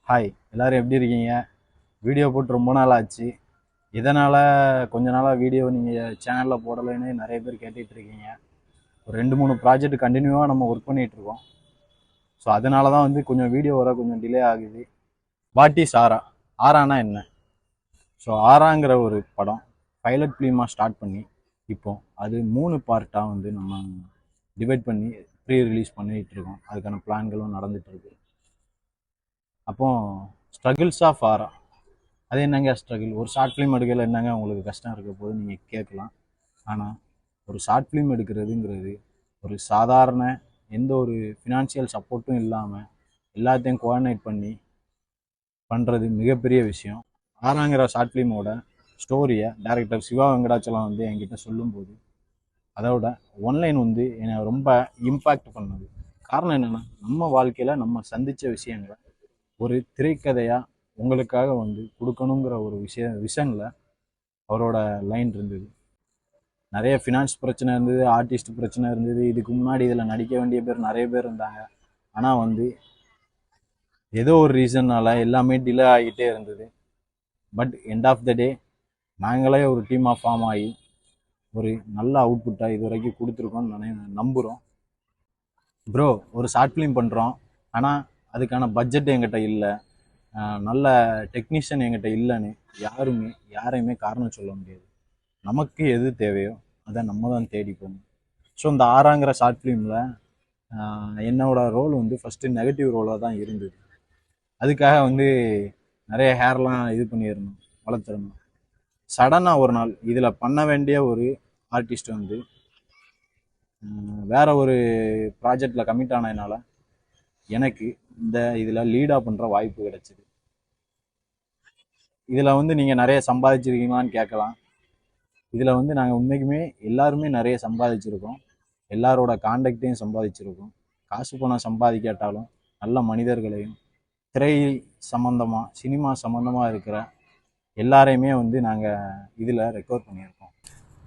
Hi, எல்லாரும் எப்படி இருக்கீங்க? வீடியோ போட்டு ரொம்ப நாள் ஆச்சு. இதனால் கொஞ்ச நாளாக வீடியோ நீங்கள் சேனலில் போடலைன்னு நிறைய பேர் கேட்டுட்டு இருக்கீங்க. ஒரு 2-3 ப்ராஜெக்ட் கண்டினியூவாக நம்ம ஒர்க் பண்ணிகிட்ருக்கோம். ஸோ அதனால தான் வந்து கொஞ்சம் வீடியோ வர கொஞ்சம் டிலே ஆகுது. வாட் இஸ் ஆரா? ஆரானா என்ன? ஸோ ஆராங்கிற ஒரு படம் பைலட் ஃபிலிமாக ஸ்டார்ட் பண்ணி இப்போ அது 3 பார்ட்டாக வந்து நம்ம டிவைட் பண்ணி ப்ரீ ரிலீஸ் பண்ணிகிட்டு இருக்கோம். அதுக்கான பிளான்களும் நடந்துகிட்ருக்கு. அப்போ ஸ்ட்ரகிள்ஸ் ஆஃப் ஆரா, அது என்னங்க ஸ்ட்ரகிள்? ஒரு ஷார்ட் ஃபிலிம் எடுக்கல என்னங்க உங்களுக்கு கஷ்டம் இருக்க போது நீங்கள் கேட்கலாம். ஆனால் ஒரு ஷார்ட் ஃபிலிம் எடுக்கிறதுங்கிறது ஒரு சாதாரண எந்த ஒரு ஃபினான்ஷியல் சப்போர்ட்டும் இல்லாமல் எல்லாத்தையும் கோஆர்டினேட் பண்ணி பண்ணுறது மிகப்பெரிய விஷயம். ஆறாங்கிற ஷார்ட் ஃபிலிமோட ஸ்டோரியை டைரக்டர் சிவா வெங்கடாச்சலம் வந்து என்கிட்ட சொல்லும்போது அதோட ஒன்லைன் வந்து என்னை ரொம்ப இம்பேக்ட் பண்ணது. காரணம் என்னென்னா, நம்ம வாழ்க்கையில் நம்ம சந்தித்த விஷயங்களை ஒரு திரைக்கதையாக உங்களுக்காக வந்து கொடுக்கணுங்கிற ஒரு விஷனில் அவரோட லைன் இருந்தது. நிறைய ஃபினான்ஸ் பிரச்சனை இருந்தது, ஆர்டிஸ்ட் பிரச்சனை இருந்தது. இதுக்கு முன்னாடி இதில் நடிக்க வேண்டிய பேர் நிறைய பேர் இருந்தாங்க. ஆனால் வந்து ஏதோ ஒரு ரீசன்னால் எல்லாமே டிலே ஆகிட்டே இருந்தது. பட் எண்ட் ஆஃப் த டே நாங்களே ஒரு டீமாக ஃபார்ம் ஆகி ஒரு நல்ல அவுட்புட்டாக இது வரைக்கும் கொடுத்துருக்கோம்னு நம்புகிறோம். ப்ரோ, ஒரு ஷார்ட் ஃபிலிம் பண்ணுறோம், ஆனால் அதுக்கான பட்ஜெட் என்கிட்ட இல்லை, நல்ல டெக்னீஷியன் என்கிட்ட இல்லைன்னு யாரையுமே காரணம் சொல்ல முடியாது. நமக்கு எது தேவையோ அதை நம்ம தான் தேடி போகணும். ஸோ இந்த ஆறாங்கிற ஷார்ட் ஃபிலிமில் என்னோட ரோல் வந்து ஃபஸ்ட்டு நெகட்டிவ் ரோலாக தான் இருந்தது. அதுக்காக வந்து நிறைய ஹேர்லாம் இது பண்ணிடணும், வளர்த்துடணும். சடனாக ஒரு நாள் இதில் பண்ண வேண்டிய ஒரு ஆர்டிஸ்ட் வந்து வேற ஒரு ப்ராஜெக்டில் கமிட் ஆனதுனால எனக்கு இந்த இதில் லீடாக பண்ணுற வாய்ப்பு கிடைச்சிது. இதில் வந்து நீங்கள் நிறைய சம்பாதிச்சிருக்கீங்களான்னு கேட்கலாம். இதில் வந்து நாங்கள் உண்மைக்குமே எல்லாருமே நிறைய சம்பாதிச்சிருக்கோம். எல்லாரோட கான்டாக்டையும் சம்பாதிச்சிருக்கோம். காசு பணம் சம்பாதிக்காட்டாலும் நல்ல மனிதர்களையும் திரை சம்மந்தமாக சினிமா சம்மந்தமாக இருக்கிற எல்லாரையுமே வந்து நாங்கள் இதில் ரெக்கவர் பண்ணியிருக்கோம்.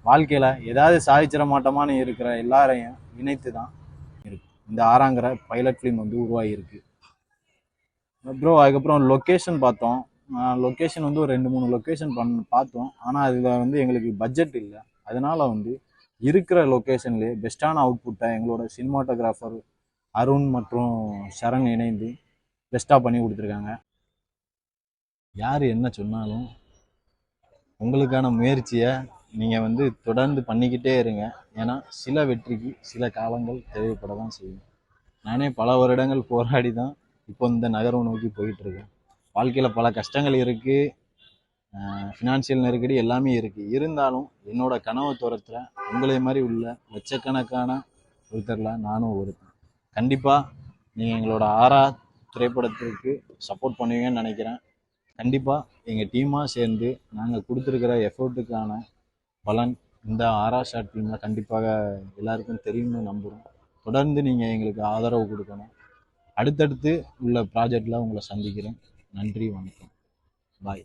வாழ்க்கையில் ஏதாவது சாதிச்சிட மாட்டோமான்னு இருக்கிற எல்லாரையும் இணைத்து தான் இருக்கு இந்த ஆறாங்கிற பைலட் ஃபிலிம் வந்து உருவாகியிருக்கு. ப்ரோ, அதுக்கப்புறம் லொக்கேஷன் பார்த்தோம். லொக்கேஷன் வந்து ஒரு 2-3 லொக்கேஷன் பார்த்தோம். ஆனால் அதில் வந்து எங்களுக்கு பட்ஜெட் இல்லை. அதனால் வந்து இருக்கிற லொக்கேஷன்லேயே பெஸ்ட்டான அவுட்புட்டை எங்களோட சினிமாட்டோகிராஃபர் அருண் மற்றும் சரண் இணைந்து பெஸ்ட்டாக பண்ணி கொடுத்துருக்காங்க. யார் என்ன சொன்னாலும் உங்களுக்கான முயற்சியை நீங்கள் வந்து தொடர்ந்து பண்ணிக்கிட்டே இருங்க. ஏன்னா சில வெற்றிக்கு சில காலங்கள் தேவைப்பட தான் செய்யும். நானே பல வருடங்கள் போராடி தான் இப்போ இந்த நகரம் நோக்கி போயிட்டுருக்கேன். வாழ்க்கையில் பல கஷ்டங்கள் இருக்குது, ஃபினான்ஷியல் நெருக்கடி எல்லாமே இருக்குது. இருந்தாலும் என்னோட கனவை துரத்துற உங்களை மாதிரி உள்ள லட்சக்கணக்கான ஒருத்தரில் நானும் ஒருத்தன். கண்டிப்பாக நீங்கள் எங்களோட ஆரா திரைப்படத்திற்கு சப்போர்ட் பண்ணுவீங்கன்னு நினைக்கிறேன். கண்டிப்பாக எங்கள் டீமாக சேர்ந்து நாங்கள் கொடுத்துருக்கிற எஃபோர்ட்டுக்கான பலன் இந்த ஆரா ஷார்ட் ஃபிலிமில் கண்டிப்பாக எல்லாருக்கும் தெரியும்னு நம்புகிறோம். தொடர்ந்து நீங்கள் எங்களுக்கு ஆதரவு கொடுக்கணும். அடுத்தடுத்து உள்ள ப்ராஜெக்டில் உங்களை சந்திக்கிறேன். நன்றி, வணக்கம், பாய்.